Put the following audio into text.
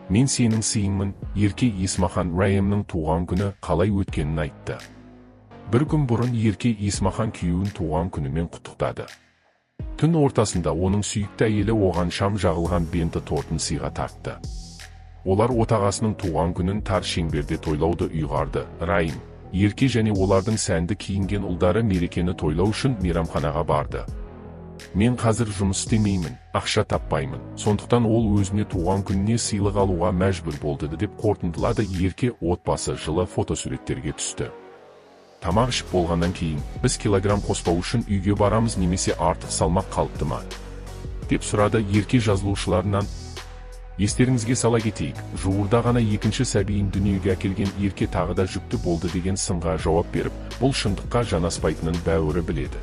Мен сенің сыйыңмын, Ерке Есмахан Райымның туған күні қалай өткенін айтты. Бір күн бұрын Ерке Есмахан күйеуін туған күнімен құттықтады. Түн ортасында оның сүйікті әйелі оған шам жағылған бенті тортын сыйға тартты. Олар отағасының туған күнін тар шеңберде тойлауды ұйғарды. Райым, Ерке және олардың сәнді киінген ұлдары мерекені тойлау үшін мейрамханаға барды. Мен қазір жұмыс істемеймін, ақша таппаймын. Сондықтан ол өзіне туған күніне сыйлық алуға мәжбүр болды деп қорытындылады. Ерке отбасы жылы фотосуреттерге түсті. Тамақ ішіп болғаннан кейін, біз килограмм қоспау үшін үйге барамыз немесе артық салмақ қалыпты ма? деп сұрады Ерке жазылушыларынан. Естеріңізге сала кетейік, жуырда ғана екінші сәбиін дүниеге әкелген Ерке тағы да жүкті болды деген сынға жауап беріп, бұл шындыққа жанаспайтынын бәрі біледі.